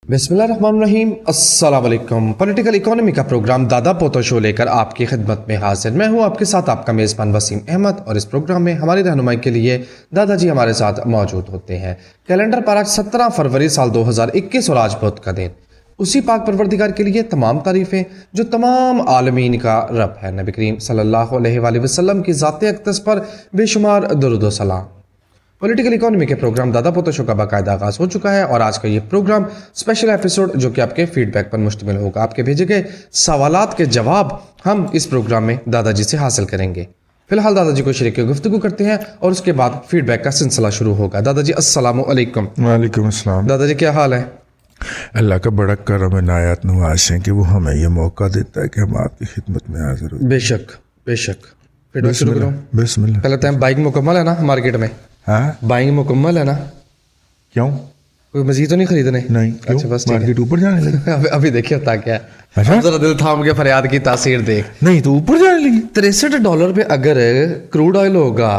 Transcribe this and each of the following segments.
बिस्मिल्लाहिर्रहमानिर्रहीम। अस्सलाम वालेकुम। पॉलिटिकल इकोनॉमी का प्रोग्राम दादा पोतो शो लेकर आपकी खिदमत में हाजिर। मैं हूं आपके साथ आपका मेज़बान वसीम अहमद और इस प्रोग्राम में हमारी रहनुमाई के लिए दादाजी हमारे साथ मौजूद होते हैं। कैलेंडर पर आज 17 फरवरी साल 2021 और आज बुध का दिन। उसी पाक परवरदिगार के लिए तमाम तारीफ़ें जो तमाम आलमीन का रब है। नबी करीम सल्लल्लाहु अलैहि वसल्लम की ज़ात अक़दस पर बेशुमार दुरूद व सलाम। पॉलिटिकल इकोनॉमी के प्रोग्राम दादा पोतो शो का बाकायदा आगाज़ हो चुका है और आज का ये प्रोग्राम स्पेशल एपिसोड जो कि आपके फीडबैक पर मुश्तमिल होगा। आपके भेजे गए सवालात के जवाब हम इस प्रोग्राम में दादाजी से हासिल करेंगे। फिलहाल दादाजी को शरीक गुफ्तगू करते हैं और उसके बाद फीडबैक का सिलसिला शुरू होगा। दादाजी अस्सलामु अलैकुम। वालेकुम अस्सलाम। दादाजी क्या हाल है? अल्लाह का बड़ा करम नायात नवाज है कि वो हमें ये मौका देता है कि हम आपकी खिदमत में हाजिर हो। बेशक बेशक। फीडबैक शुरू करो। बिस्मिल्लाह। पहले तो बाइक मुकम्मल है ना मार्केट में? हाँ, बाइंग मुकम्मल है ना? क्यों? कोई मजीद तो नहीं खरीदने? नहीं। क्यों? अच्छा बस ठीक है। मार्केट ऊपर जाने लगी? अभी देखिए होता क्या है। अच्छा? जरा दिल थाम के फरियाद की तासीर देख। नहीं तो ऊपर जाने लगी। $63 पे अगर क्रूड ऑयल होगा,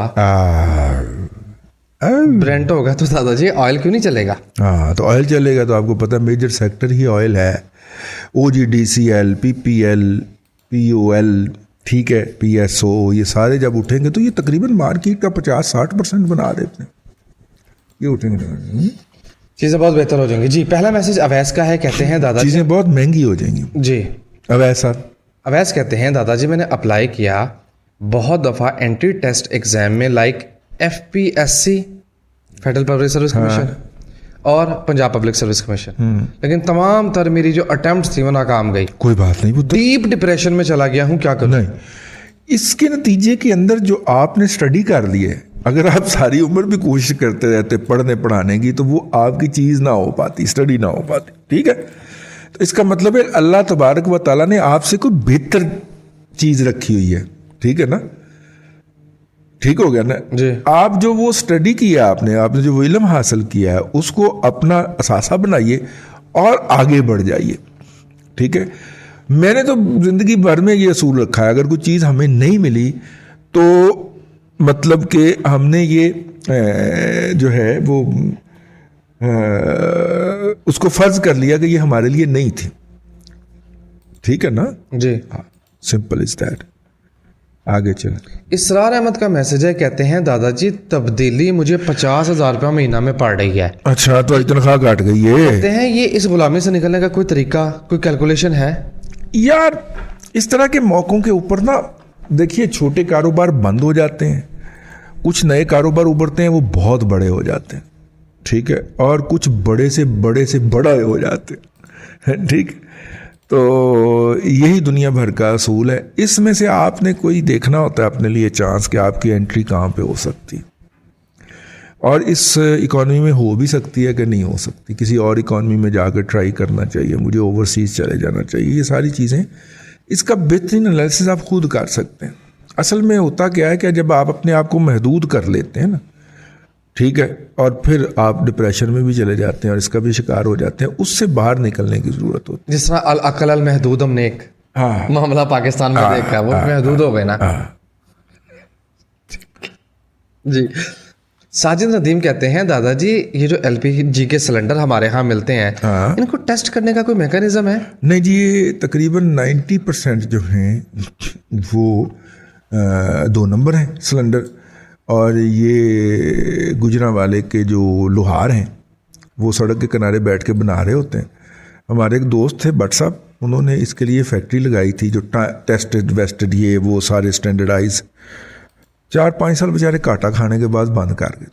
ब्रेंट होगा, तो दादाजी ऑयल क्यों नहीं चलेगा? हाँ, तो ऑयल चलेगा तो आपको पता मेजर सेक्टर ही ऑयल है। OGDCL, PPL, POL, ठीक है, PSO, ये सारे जब उठेंगे तो ये तकरीबन मार्केट का 50-60% बना देते हैं। ये उठेंगे चीज़ें बहुत बेहतर हो जाएंगी। जी, पहला मैसेज अवैस का है। कहते हैं दादाजी चीज़ें बहुत महंगी हो जाएंगी। जी, अवैस कहते हैं दादाजी मैंने अप्लाई किया बहुत दफ़ा एंट्री टेस्ट एग्ज़ाम में, like FPSC federal public service commission और पंजाब पब्लिक सर्विस कमीशन, लेकिन तमाम तर मेरी जो अटेम्प्ट थी वो नाकाम गई। कोई बात नहीं, वो डीप डिप्रेशन में चला गया हूँ, क्या करूँ? नहीं, इसके नतीजे के अंदर जो आपने स्टडी कर ली है, अगर आप सारी उम्र भी कोशिश करते रहते पढ़ने पढ़ाने की, तो वो आपकी चीज़ ना हो पाती, स्टडी ना हो पाती। ठीक है, तो इसका मतलब है अल्लाह तबारक व तआला ने आपसे कोई बेहतर चीज़ रखी हुई है। ठीक है ना? ठीक हो गया ना जी। आप जो वो स्टडी किया आपने जो वो इल्म हासिल किया है उसको अपना असासा बनाइए और आगे बढ़ जाइए। ठीक है, मैंने तो ज़िंदगी भर में ये असूल रखा है, अगर कोई चीज़ हमें नहीं मिली तो मतलब कि हमने ये जो है वो उसको फ़र्ज कर लिया कि ये हमारे लिए नहीं थी। ठीक है ना जी, सिंपल इज दैट। आगे चलें। इसरार अहमद का मैसेज है। कहते हैं दादाजी तब्दीली मुझे 50,000 रुपया महीना में पड़ रही है। अच्छा, तो तनख्वाह काट गई है। कहते हैं ये इस गुलामी से निकलने का कोई तरीका, कोई कैलकुलेशन है? यार, इस तरह के मौक़ों के ऊपर ना देखिए, छोटे कारोबार बंद हो जाते हैं, कुछ नए कारोबार उभरते हैं, वो बहुत बड़े हो जाते हैं। ठीक है, और कुछ बड़े से बड़ा हो जाते हैं। ठीक, तो यही दुनिया भर का असूल है। इसमें से आपने कोई देखना होता है अपने लिए चांस कि आपकी एंट्री कहाँ पे हो सकती है, और इस इकॉनमी में हो भी सकती है कि नहीं हो सकती। किसी और इकॉनमी में जाकर ट्राई करना चाहिए, मुझे ओवरसीज़ चले जाना चाहिए, ये सारी चीज़ें, इसका बेहतरीन एनालिसिस आप खुद कर सकते हैं। असल में होता क्या है कि जब आप अपने आप को महदूद कर लेते हैं ना, ठीक है, और फिर आप डिप्रेशन में भी चले जाते हैं और इसका भी शिकार हो जाते हैं, उससे बाहर निकलने की ज़रूरत होती है। जिस तरह अल अकल अल महदूद हमने एक मामला पाकिस्तान में देखा, वो महदूद हो गए ना। जी, साजिद नदीम कहते हैं दादाजी ये जो LPG के सिलेंडर हमारे यहाँ मिलते हैं, इनको टेस्ट करने का कोई मैकेनिज्म है? नहीं जी, ये तकरीबन 90% जो हैं वो 2 नंबर हैं सिलेंडर, और ये गुजरांवाले के जो लोहार हैं वो सड़क के किनारे बैठ के बना रहे होते हैं। हमारे एक दोस्त थे भट्ट साहब, उन्होंने इसके लिए फैक्ट्री लगाई थी जो टेस्टेड वेस्टेड ये वो सारे स्टैंडर्डाइज, 4-5 साल बेचारे काटा खाने के बाद बंद कर गए।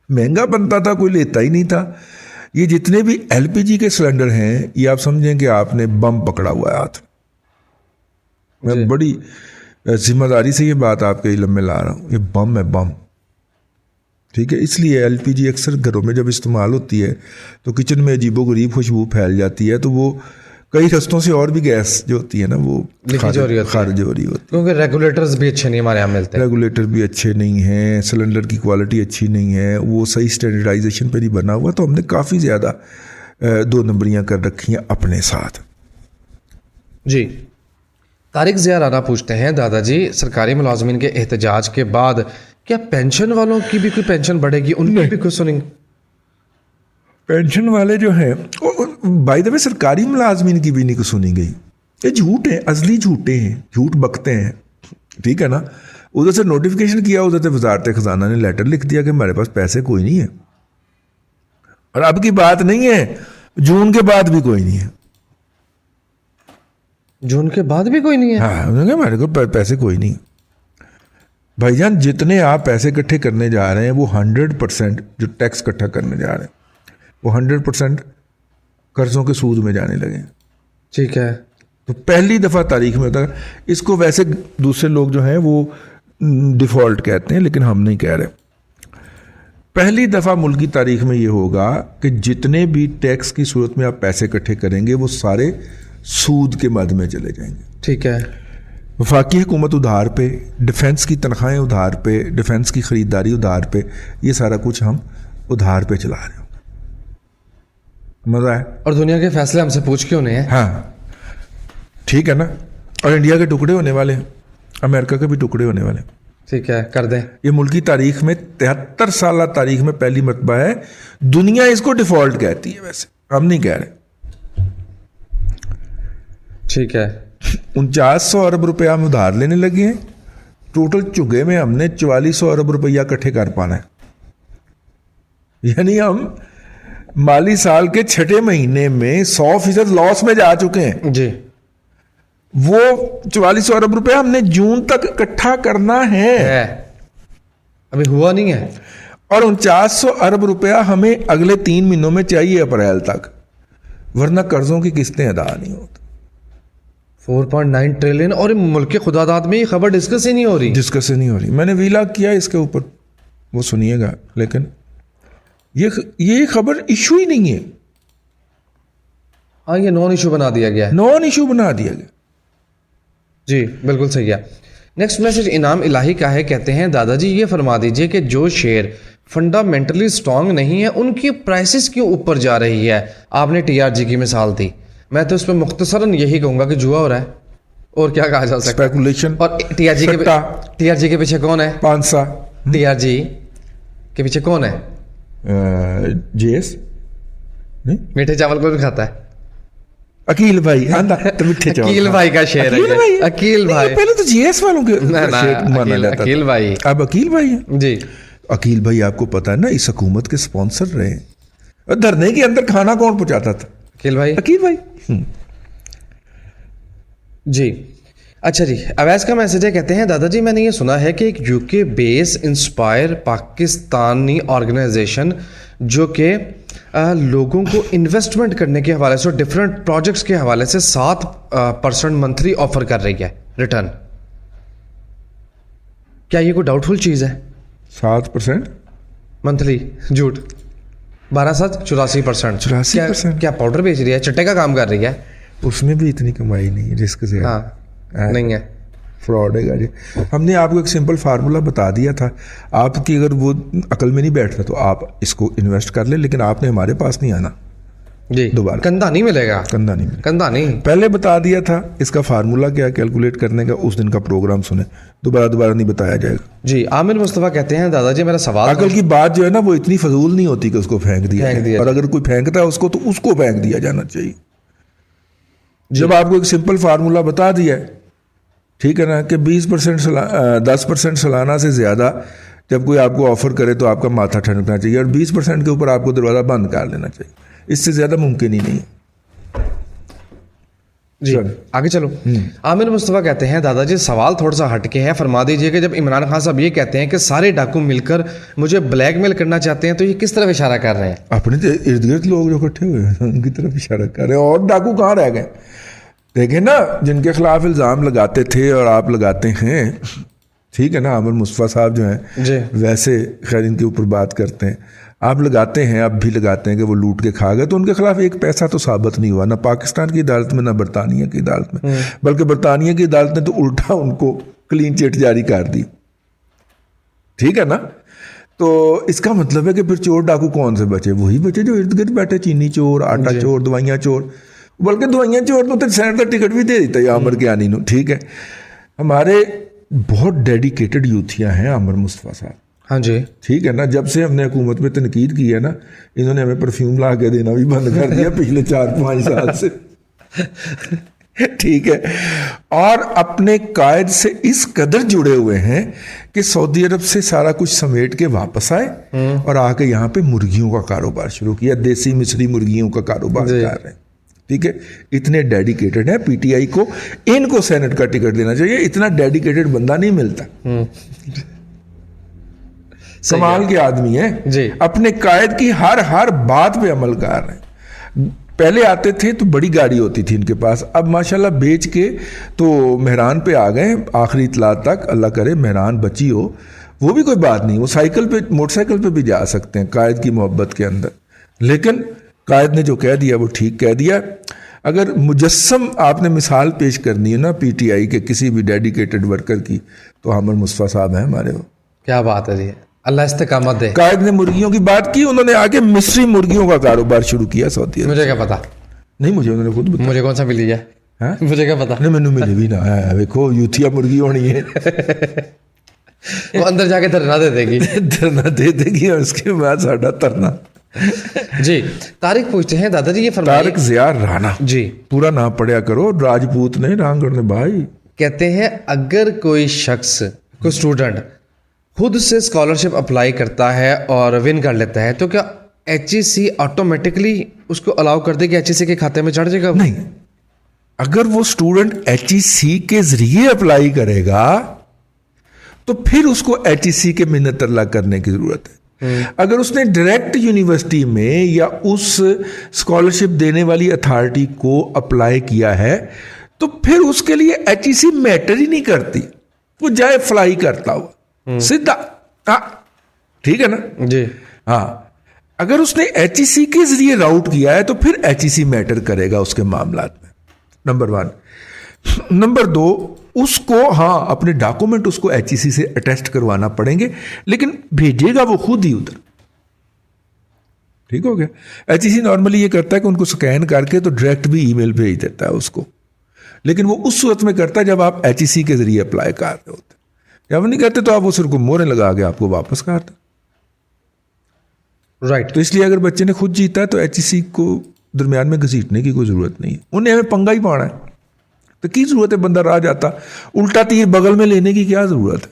महंगा बनता था, कोई लेता ही नहीं था। ये जितने भी LPG के सिलेंडर हैं, ये आप समझें कि आपने बम पकड़ा हुआ है हाथ। मैं बड़ी जिम्मेदारी से ये बात आपके इल्म में ला रहा हूँ, ये बम है, बम। ठीक है, इसलिए LPG अक्सर घरों में जब इस्तेमाल होती है तो किचन में अजीबोगरीब खुशबू फैल जाती है, तो वो कई रस्तों से और भी गैस जो होती है ना वो खारिज हो रही होती है, क्योंकि रेगुलेटर्स भी अच्छे नहीं हमारे यहाँ मिलते। रेगुलेटर भी अच्छे नहीं हैं, सिलेंडर की क्वालिटी अच्छी नहीं है, वो सही स्टैंडर्डाइजेशन पर नहीं बना हुआ, तो हमने काफ़ी ज़्यादा 2 नंबरियाँ कर रखी हैं अपने साथ। जी, तारिक ज़िया राना पूछते हैं दादाजी सरकारी मुलाजमीन के एहतजाज के बाद क्या पेंशन वालों की भी कोई पेंशन बढ़ेगी, उनकी भी कुछ सुनेंगे? पेंशन वाले जो हैं, बाय द वे सरकारी मुलाजमीन की भी नहीं सुनी गई। ये झूठ है, असली झूठे हैं, झूठ बकते हैं, ठीक है ना। उधर से नोटिफिकेशन किया, उधर से वजारत खजाना ने लेटर लिख दिया कि हमारे पास पैसे कोई नहीं है। और अब की बात नहीं है, जून के बाद भी कोई नहीं है। जून के बाद भी कोई नहीं है? हाँ, उन्होंने कहा हमारे को पैसे कोई नहीं है। भाईजान जितने आप पैसे इकट्ठे करने जा रहे हैं वो 100% जो टैक्स इकट्ठा करने जा रहे हैं वो 100% कर्जों के सूद में जाने लगे हैं। ठीक है। तो पहली दफ़ा तारीख में होता है। इसको वैसे दूसरे लोग जो हैं वो डिफ़ॉल्ट कहते हैं, लेकिन हम नहीं कह रहे। पहली दफ़ा मुल्क की तारीख में ये होगा कि जितने भी टैक्स की सूरत में आप पैसे इकट्ठे करेंगे वो सारे सूद के मद में चले जाएंगे। ठीक है। वफाकी हुकूमत उधार पे, डिफेंस की तनख्वाहें उधार पे, डिफेंस की ख़रीदारी उधार पे, ये सारा कुछ हम उधार पे चला रहे होंगे। मज़ा है। और दुनिया के फैसले हमसे पूछ के होने हैं। हाँ, ठीक है ना। और इंडिया के टुकड़े होने वाले हैं, अमेरिका के भी टुकड़े होने वाले हैं। ठीक है, कर दें। ये मुल्क की तारीख में 73 साल तारीख में पहली मरतबा है। दुनिया इसको डिफ़ॉल्ट कहती है, वैसे हम नहीं कह रहे। ठीक है। 4900 अरब रुपया हम उधार लेने लगे हैं। टोटल चुगे में हमने 4400 अरब रुपया इकट्ठे कर पाना है। यानी हम माली साल के 6ठे महीने में 100% लॉस में जा चुके हैं। जी। वो 4400 अरब रुपया हमने जून तक इकट्ठा करना है। अभी हुआ नहीं है। और 4900 अरब रुपया हमें अगले 3 महीनों में चाहिए, अप्रैल तक, वरना कर्जों की किस्तें अदा नहीं होती। 4.9 ट्रिलियन। और मुल्क के खुदादाद में ये खबर डिस्कस ही नहीं हो रही। डिस्कस ही नहीं हो रही। मैंने वीलॉग किया इसके ऊपर, वो सुनिएगा। लेकिन ये खबर इशू ही नहीं है। हाँ, ये नॉन इशू बना दिया गया है। नॉन इशू बना दिया गया। जी, बिल्कुल सही है। नेक्स्ट मैसेज इनाम इलाही का है। कहते हैं दादाजी ये फरमा दीजिए कि जो शेयर फंडामेंटली स्ट्रांग नहीं है उनकी प्राइसेस क्यों ऊपर जा रही है। आपने टीआरजी की मिसाल दी, मैं तो इस पर मुख्तसरन यही कहूंगा कि जुआ हो रहा है, और क्या कहा जा सकता है। स्पेकुलेशन। और टीआरजी के पीछे कौन है? पांसा। टीआरजी के पीछे कौन है? जेएस नहीं, मीठे चावल को भी खाता है। अकील भाई आंदा तो मीठे चावल। अकील भाई का शेयर है। अकील भाई पहले तो जीएस वालों के शेयर माना जाता था। अकील भाई अब अकील भाई है जी। अकील भाई आपको पता है ना, इस हुकूमत के स्पॉन्सर रहे। और धरने के अंदर खाना कौन पहुंचाता था? अकील भाई। अकील भाई। जी। अच्छा जी, अवैस का मैसेज है। कहते हैं दादाजी मैंने ये सुना है कि एक UK base inspire Pakistani organisation जो कि लोगों को इन्वेस्टमेंट करने के हवाले से और डिफरेंट प्रोजेक्ट्स के हवाले से 7% मंथली ऑफर कर रही है रिटर्न। क्या ये कोई डाउटफुल चीज़ है? 7% मंथली? झूठ। 12 7 84%। 84%। क्या पाउडर बेच रही है? चट्टे का काम कर रही है? उसमें भी इतनी कमाई नहीं है, रिस्क से। हाँ, नहीं है, फ्रॉड है जी। हमने आपको एक सिंपल फार्मूला बता दिया था। आपकी अगर वो अकल में नहीं बैठ रहा तो आप इसको इन्वेस्ट कर ले, लेकिन आपने हमारे पास नहीं आना जी। दोबारा कंधा नहीं मिलेगा। कंधा नहीं मिलेगा। कंधा नहीं। पहले बता दिया था इसका फार्मूला क्या कैलकुलेट करने का, उस दिन का प्रोग्राम सुने, दोबारा नहीं बताया जाएगा जी। आमिर मुस्तफ़ा कहते हैं दादाजी मेरा सवाल, अकल की बात जो है ना वो इतनी फजूल नहीं होती कि उसको फेंक दिया जाए। और अगर कोई फेंकता है उसको तो उसको फेंक दिया जाना चाहिए। जब आपको एक सिंपल फार्मूला बता दिया है, ठीक है ना, कि 10% सालाना से ज़्यादा जब कोई आपको ऑफर करे तो आपका माथा ठनकना चाहिए, और 20% के ऊपर आपको दरवाज़ा बंद कर लेना चाहिए। इससे ज़्यादा मुमकिन ही नहीं है जी। आगे चलो। आमिर मुस्तफ़ा कहते हैं दादाजी सवाल थोड़ा सा हटके है, फरमा दीजिए कि जब इमरान खान साहब ये कहते हैं कि सारे डाकू मिलकर मुझे ब्लैकमेल करना चाहते हैं तो ये किस तरफ इशारा कर रहे हैं? अपने इर्द गिर्द लोग जो इकट्ठे हुए हैं उनकी तरफ इशारा कर रहे हैं। और डाकू कहाँ रह गए? देखें ना, जिनके खिलाफ इल्ज़ाम लगाते थे और आप लगाते हैं, ठीक है ना, आमिर मुस्तफ़ा साहब जो हैं वैसे खैर इनके ऊपर बात करते हैं, आप लगाते हैं, आप भी लगाते हैं कि वो लूट के खा गए, तो उनके खिलाफ एक पैसा तो साबित नहीं हुआ, ना पाकिस्तान की अदालत में ना बरतानिया की अदालत में। बल्कि बरतानिया की अदालत ने तो उल्टा उनको क्लीन चिट जारी कर दी, ठीक है ना। तो इसका मतलब है कि फिर चोर डाकू कौन से बचे? वही बचे जो इर्द गिर्द बैठे, चीनी चोर, आटा चोर, दवाइयाँ चोर। बल्कि दवाइयाँ चोर तो सेनेट का टिकट भी दे देता है आमिर के आनी नो, ठीक है। हमारे बहुत डेडिकेटेड यूथियाँ हैं आमिर मुस्तफ़ा साहब, हाँ जी, ठीक है ना। जब से हमने हुकूमत पे तनकीद की है ना, इन्होंने हमें परफ्यूम ला के देना भी बंद कर दिया पिछले 4-5 साल से। ठीक है। और अपने कायद से इस कदर जुड़े हुए हैं कि सऊदी अरब से सारा कुछ समेट के वापस आए और आके यहाँ पे मुर्गियों का कारोबार शुरू किया, देसी मिस्री मुर्गियों का कारोबार कर रहे हैं। ठीक है, इतने डेडिकेटेड है। पीटीआई को इनको सेनेट का टिकट देना चाहिए, इतना डेडिकेटेड बंदा नहीं मिलता। कमाल के आदमी है जी। अपने कायद की हर बात पे अमल कर रहे हैं। पहले आते थे तो बड़ी गाड़ी होती थी इनके पास, अब माशाल्लाह बेच के तो मेहरान पे आ गए आखिरी इतला तक। अल्लाह करे मेहरान बची हो, वो भी कोई बात नहीं, वो साइकिल पे मोटरसाइकिल पे भी जा सकते हैं कायद की मोहब्बत के अंदर। लेकिन कायद ने जो कह दिया वो ठीक कह दिया। अगर मुजस्सम आपने मिसाल पेश करनी है ना पीटीआई के किसी भी डेडिकेटेड वर्कर की, तो हामिद मुस्तफा साहब हैं हमारे। वो क्या बात है जी, अल्लाह इस्तेकामत दे। कायद ने मुर्गियों की बात की, उन्होंने आगे मिस्री मुर्गियों का कारोबार शुरू किया सऊदी अरब। मुझे क्या पता, नहीं मुझे उन्होंने खुद बताया। मुझे कौन सा मिली है, हाँ? मुझे क्या पता। नहीं मैंने मिले भी ना है, देखो यूथिया मुर्गी होनी है। वो अंदर जाके धरना दे देगी। धरना दे देगी और उसके बाद साडा तरना। जी, तारिक पूछते हैं दादाजी ये फरमाइए। तारिक ज़िया राणा जी, पूरा नाम पढ़िया करो, राजपूत ने रांगड़ ने भाई। कहते हैं अगर कोई शख्स, कोई स्टूडेंट खुद से स्कॉलरशिप अप्लाई करता है और विन कर लेता है, तो क्या एचईसी ऑटोमेटिकली उसको अलाउ कर देगी, एचईसी के खाते में चढ़ जाएगा? नहीं, अगर वो स्टूडेंट एचईसी के जरिए अप्लाई करेगा तो फिर उसको एचईसी के मिन्नत तरला करने की जरूरत है। अगर उसने डायरेक्ट यूनिवर्सिटी में या उस स्कॉलरशिप देने वाली अथॉरिटी को अप्लाई किया है तो फिर उसके लिए एचईसी मैटर ही नहीं करती, वो जाए फ्लाई करता हुआ सीधा। हाँ ठीक है ना जी। हाँ, अगर उसने एचईसी के जरिए राउट किया है तो फिर एचईसी मैटर करेगा उसके मामलात में, नंबर 1। नंबर 2, उसको हाँ अपने डॉक्यूमेंट उसको एचईसी से अटेस्ट करवाना पड़ेंगे, लेकिन भेजेगा वो खुद ही उधर। ठीक हो गया। एचईसी नॉर्मली ये करता है कि उनको स्कैन करके तो डायरेक्ट भी ईमेल भेज देता है उसको, लेकिन वो उस सूरत में करता है जब आप एचईसी के जरिए अप्लाई कर रहे होते। जब नहीं करते तो आप वो सिर्फ मोहरें लगा के आपको वापस करते। राइट। तो इसलिए अगर बच्चे ने खुद जीता है तो एचईसी को दरमियान में घसीटने की कोई जरूरत नहीं है, उन्हें हमें पंगा ही पाना है। तो की जरूरत है बंदा राह जाता, उल्टा तीर बगल में लेने की क्या जरूरत है।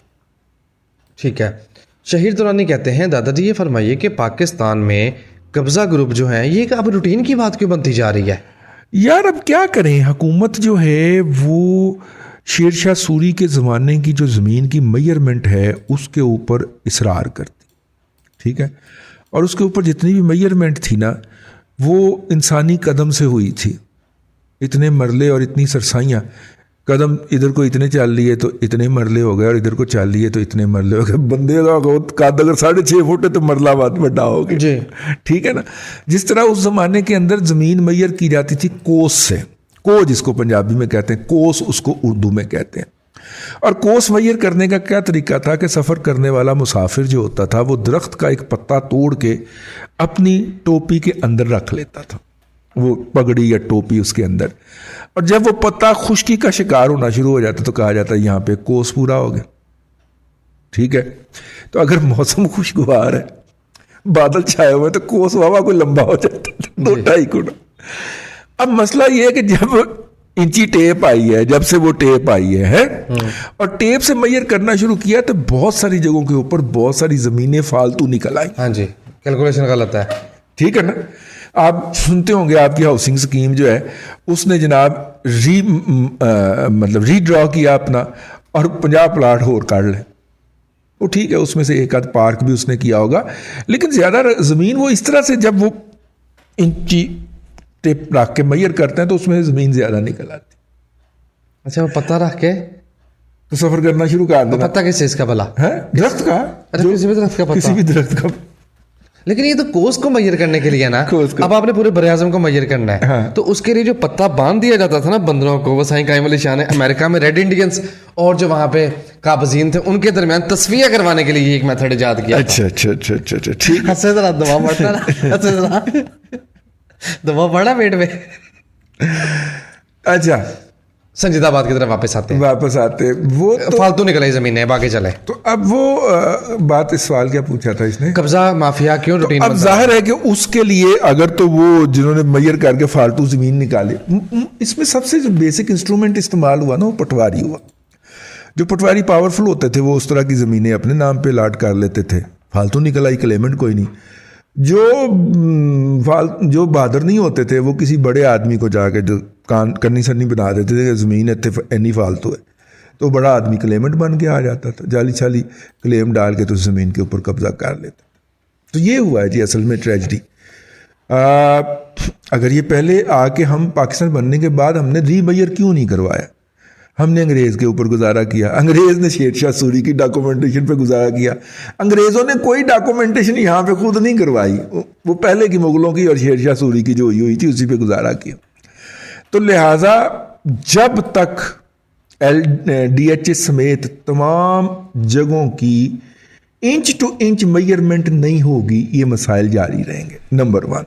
ठीक है। शहीर दुरानी कहते हैं दादाजी ये फरमाइए कि पाकिस्तान में कब्जा ग्रुप जो है ये अब रूटीन की बात क्यों बनती जा रही है? यार अब क्या करें, हुकूमत जो है वो शेर शाह सूरी के ज़माने की जो ज़मीन की मेजरमेंट है उसके ऊपर इसरार करती। ठीक है, और उसके ऊपर जितनी भी मेजरमेंट थी ना वो इंसानी कदम से हुई थी। इतने मरले और इतनी सरसाइयाँ, कदम इधर को इतने चल लिए तो इतने मरले हो गए और इधर को चल लिए तो इतने मरले हो गए। बंदे का कद अगर 6.5 फुट है तो मरला बात बड़ा हो गया जी। ठीक है ना। जिस तरह उस जमाने के अंदर ज़मीन मैयर की जाती थी कोस से, को जिसको पंजाबी में कहते हैं, कोस उसको उर्दू में कहते हैं। और कोस मैयर करने का क्या तरीका था कि सफ़र करने वाला मुसाफिर जो होता था वो दरख्त का एक पत्ता तोड़ के अपनी टोपी के अंदर रख लेता था, वो पगड़ी या टोपी उसके अंदर, और जब वो पत्ता खुश्की का शिकार होना शुरू हो जाता तो कहा जाता है यहाँ पे कोस पूरा हो गया। ठीक है, तो अगर मौसम खुशगवार है, बादल छाए हुए तो कोस वावा कोई लंबा हो जाता है 2-2.5 गुना। अब मसला ये है कि जब इंची टेप आई है, जब से वो टेप आई है और टेप से मैयर करना शुरू किया तो बहुत सारी जगहों के ऊपर बहुत सारी जमीनें फालतू निकल आई। हाँ जी, कैलकुलेशन गलत है। ठीक है ना। आप सुनते होंगे आपकी हाउसिंग स्कीम जो है उसने जनाब रीड्रॉ किया अपना और 50 प्लाट और काट ले। वो ठीक है, उसमें से एक आध पार्क भी उसने किया होगा, लेकिन ज़्यादा ज़मीन वो इस तरह से जब वो इंची टेप रख के मैयर करते हैं तो उसमें ज़मीन ज़्यादा निकल आती। अच्छा, वो पत्ता रख के तो सफ़र करना शुरू कर देना। पत्ता किस चीज़ का भला है? दरख्त का। अच्छा, किसी भी दरख्त का पत्ता? किसी भी दरख्त का। लेकिन ये तो कोस को मैयर करने के लिए ना, अब आपने पूरे बर आज़म को मैयर करना है। हाँ। तो उसके लिए जो पत्ता बांध दिया जाता था ना बंदरों को, वसाई कायम अली शाह ने अमेरिका में रेड इंडियंस और जो वहां पे काबजीन थे उनके दरमियान तस्वीर करवाने के लिए एक मेथड इजाद किया। अच्छा, ठीक। हंसे जरा, दवा पड़ता ना, हंसे जरा, दवा पड़ा पेट में। अच्छा, संजीदा बात की तरफ वापस आते हैं। वापस आते वो तो फालतू निकले ज़मीन है, बाकी चले। तो अब वो बात, इस सवाल क्या पूछा था इसने, कब्जा माफिया क्यों रूटीन अब जाहिर है कि उसके लिए अगर तो वो जिन्होंने मैयर करके फालतू ज़मीन निकाले, इसमें सबसे जो बेसिक इंस्ट्रूमेंट इस्तेमाल हुआ ना वो पटवारी हुआ। जो पटवारी पावरफुल होते थे वो उस तरह की ज़मीनें अपने नाम पे लाट कर लेते थे, फालतू निकल आई, क्लेमेंट कोई नहीं। जो बहादुर नहीं होते थे वो किसी बड़े आदमी को जाके जो करनी सरनी बना देते थे कि ज़मीन इतनी फालतू है, तो बड़ा आदमी क्लेमेंट बन के आ जाता था, जाली छाली क्लेम डाल के तो ज़मीन के ऊपर कब्जा कर लेता। तो ये हुआ है जी असल में ट्रेजिडी। अगर ये पहले आके हम पाकिस्तान बनने के बाद हमने रीमैयर क्यों नहीं करवाया, हमने अंग्रेज़ के ऊपर गुजारा किया, अंग्रेज़ ने शेर शाह सूरी की डॉक्यूमेंटेशन पे गुजारा किया। अंग्रेज़ों ने कोई डॉक्यूमेंटेशन यहाँ पे खुद नहीं करवाई, वो पहले की मुग़लों की और शेर शाह सूरी की जो हुई थी उसी पे गुजारा किया। तो लिहाजा जब तक DHS समेत तमाम जगहों की इंच टू इंच मेजरमेंट नहीं होगी, ये मसाइल जारी रहेंगे, नंबर 1।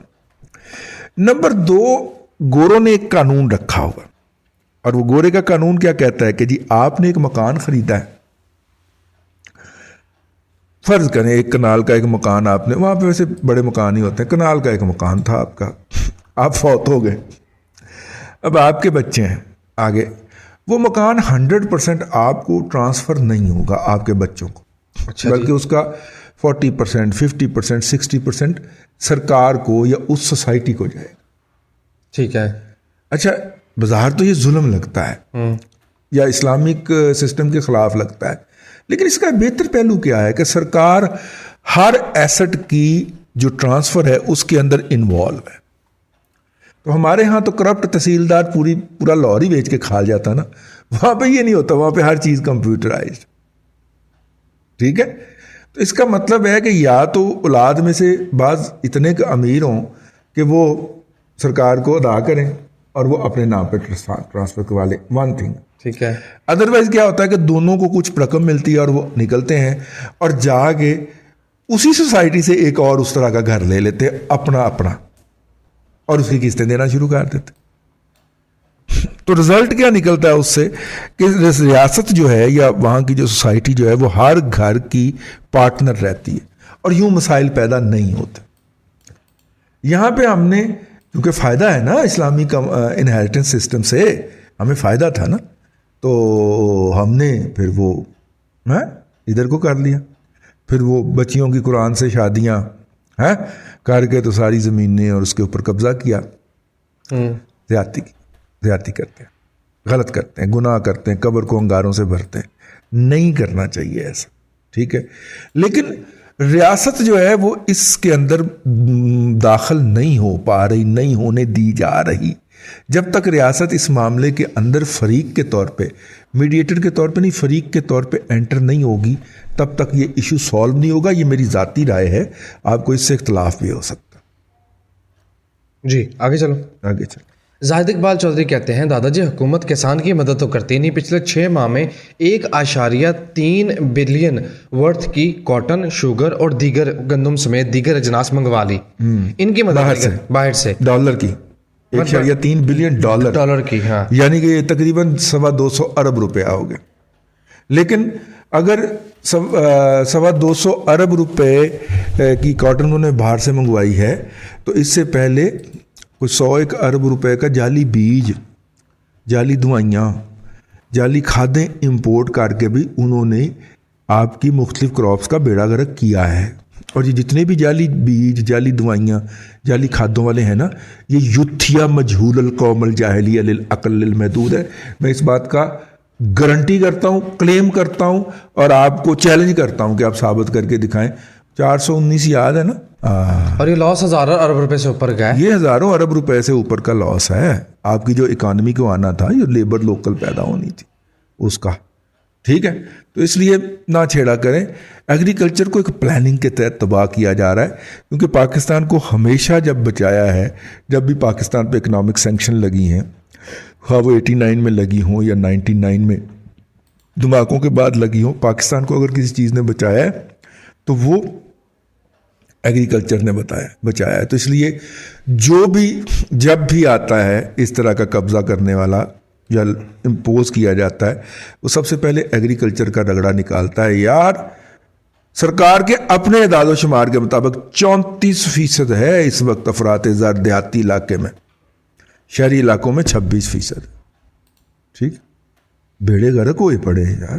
नंबर 2, गोरों ने एक कानून रखा हुआ, और वो गोरे का कानून क्या कहता है कि जी आपने एक मकान खरीदा है, फर्ज करें एक कनाल का एक मकान आपने, वहाँ पे वैसे बड़े मकान ही होते हैं, कनाल का एक मकान था आपका, आप फौत हो गए, अब आपके बच्चे हैं आगे, वो मकान 100% आपको ट्रांसफ़र नहीं होगा आपके बच्चों को, अच्छा, बल्कि उसका 40%, 50%, 60% सरकार को या उस सोसाइटी को जाएगा। ठीक है। अच्छा, बाजार तो ये जुल्म लगता है या इस्लामिक सिस्टम के ख़िलाफ़ लगता है, लेकिन इसका बेहतर पहलू क्या है कि सरकार हर एसेट की जो ट्रांसफ़र है उसके अंदर इन्वॉल्व है। तो हमारे यहाँ तो करप्ट तहसीलदार पूरा लाहौर ही बेच के खा जाता ना, वहाँ पे ये नहीं होता, वहाँ पे हर चीज़ कंप्यूटराइज्ड। ठीक है, तो इसका मतलब है कि या तो औलाद में से बाज़ इतने अमीर हों कि वो सरकार को अदा करें और वो अपने नाम पे ट्रांसफ़र करवा ले, वन थिंग। ठीक है। अदरवाइज़ क्या होता है कि दोनों को कुछ रकम मिलती है और वो निकलते हैं और जाके उसी सोसाइटी से एक और उस तरह का घर ले लेते हैं अपना और उसकी किस्तें देना शुरू कर देते। तो रिजल्ट क्या निकलता है उससे कि रियासत जो है या वहाँ की जो सोसाइटी जो है वो हर घर की पार्टनर रहती है और यूँ मसाइल पैदा नहीं होते। यहाँ पे हमने, क्योंकि फ़ायदा है ना इस्लामी इनहेरिटेंस सिस्टम से, हमें फ़ायदा था ना, तो हमने फिर वो इधर को कर लिया, फिर वो बच्चियों की कुरान से शादियाँ हैं करके तो सारी ज़मीनें और उसके ऊपर कब्ज़ा किया। ज़्यादती करते हैं, गलत करते हैं, गुनाह करते हैं, कब्र को अंगारों से भरते हैं, नहीं करना चाहिए ऐसा। ठीक है, लेकिन रियासत जो है वो इसके अंदर दाखिल नहीं हो पा रही, नहीं होने दी जा रही। जब तक रियासत इस मामले के अंदर फ़रीक के तौर पे, मीडिएटर के तौर पे नहीं, फ़रीक के तौर पे एंटर नहीं होगी, तब तक ये इशू सॉल्व नहीं होगा। ये मेरी ज़ाती राय है, आपको इससे इख्तलाफ भी हो सकता। जी, आगे चलो। आगे चलो। जाहिद इकबाल चौधरी कहते हैं, दादाजी हुकूमत किसान की मदद तो करती नहीं, पिछले 6 माह में 1.3 बिलियन वर्थ की कॉटन, शुगर और दीगर गंदम समेत दीगर अजनास मंगवा ली। इनकी मदद बाहर से डॉलर की 1.3 बिलियन डॉलर की, हाँ, यानी कि तकरीबन 225 अरब रुपया हो गया। लेकिन अगर 225 अरब रुपए की कॉटन उन्होंने बाहर से मंगवाई है, तो इससे पहले कुछ 101 अरब रुपए का जाली बीज, जाली दवाइयाँ, जाली खादें इंपोर्ट करके भी उन्होंने आपकी मुख्तलिफ क्रॉप्स का बेड़ा गर्क किया है। और ये जितने भी जाली बीज, जाली दवाइयाँ, जाली खादों वाले हैं ना, ये युथिया मजहूल कौमल जाहिलिया लिल अक़ल लिल महदूद है। मैं इस बात का गारंटी करता हूँ, क्लेम करता हूँ और आपको चैलेंज करता हूँ कि आप साबित करके दिखाएं। 419 याद है ना, और ये लॉस हज़ारों अरब रुपए से ऊपर का है। ये हज़ारों अरब रुपए से ऊपर का लॉस है। आपकी जो इकॉनमी को आना था, ये लेबर लोकल पैदा होनी थी उसका। ठीक है, तो इसलिए ना छेड़ा करें। एग्रीकल्चर को एक प्लानिंग के तहत तबाह किया जा रहा है, क्योंकि पाकिस्तान को हमेशा जब बचाया है, जब भी पाकिस्तान पे इकनॉमिक सैंक्शन लगी हैं, हाँ वो 89 में लगी हों या 99 में धमाकों के बाद लगी हों, पाकिस्तान को अगर किसी चीज़ ने बचाया है तो वो एग्रीकल्चर ने बचाया है। तो इसलिए जो भी जब भी आता है इस तरह का कब्ज़ा करने वाला, یا امپوز کیا جاتا ہے وہ سب سے پہلے ایگریکلچر کا رگڑا نکالتا ہے. یار سرکار کے اپنے اعداد و شمار کے مطابق 34% ہے اس وقت افراط زر دیہاتی علاقے میں, شہری علاقوں میں 26%. ٹھیک, بیڑے غرق ہوئے پڑے ہیں یار,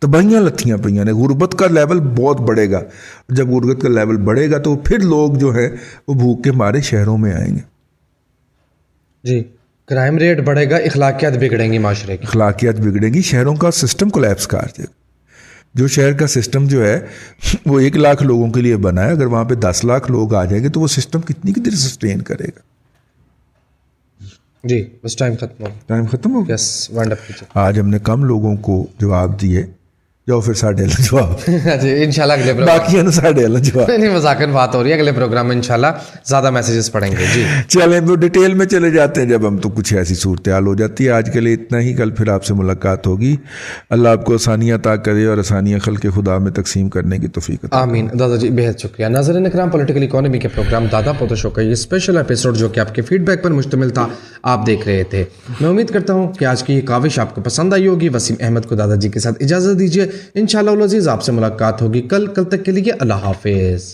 تباہیاں لتھیاں پہ نے. غربت کا لیول بہت بڑھے گا, جب غربت کا لیول بڑھے گا تو پھر لوگ جو ہے وہ بھوک کے مارے شہروں میں آئیں گے. جی, کرائم ریٹ بڑھے گا, اخلاقیات بگڑیں گی معاشرے کی, اخلاقیات بگڑیں گی, شہروں کا سسٹم کولیپس کر جائے گا. جو شہر کا سسٹم جو ہے وہ 1 لاکھ لوگوں کے لیے بنا ہے, اگر وہاں پہ 10 لاکھ لوگ آ جائیں گے تو وہ سسٹم کتنی دیر سسٹین کرے گا. جی بس ٹائم ختم ہو, ٹائم ختم ہو گیا. یس وائنڈ اپ کیجیے. آج ہم نے کم لوگوں کو جواب دیے, جاؤ پھر ساڑھے جواب, جی انشاءاللہ اگلے پروگرام, باقی ساڑھے جواب. نہیں مذاکر بات ہو رہی ہے, اگلے پروگرام میں انشاءاللہ زیادہ میسیجز پڑھیں گے. جی چلیں تو ڈیٹیل میں چلے جاتے ہیں جب ہم, تو کچھ ایسی صورتحال ہو جاتی ہے. آج کے لیے اتنا ہی, کل پھر آپ سے ملاقات ہوگی. اللہ آپ کو آسانیاں عطا کرے اور آسانیاں خلق خدا میں تقسیم کرنے کی توفیق عطا. آمین. دادا جی بہت شکریہ. ناظرین اکرام, پولیٹیکل اکانومی کے پروگرام دادا پوتا شو کا یہ اسپیشل ایپیسوڈ جو کہ آپ کے فیڈ بیک پر مشتمل تھا آپ دیکھ رہے تھے. میں امید کرتا ہوں کہ آج کی یہ کاوش آپ کو پسند آئی ہوگی. وسیم احمد کو دادا جی کے ساتھ اجازت دیجیے, انشاءاللہ العزیز آپ سے ملاقات ہوگی کل تک کے لیے اللہ حافظ.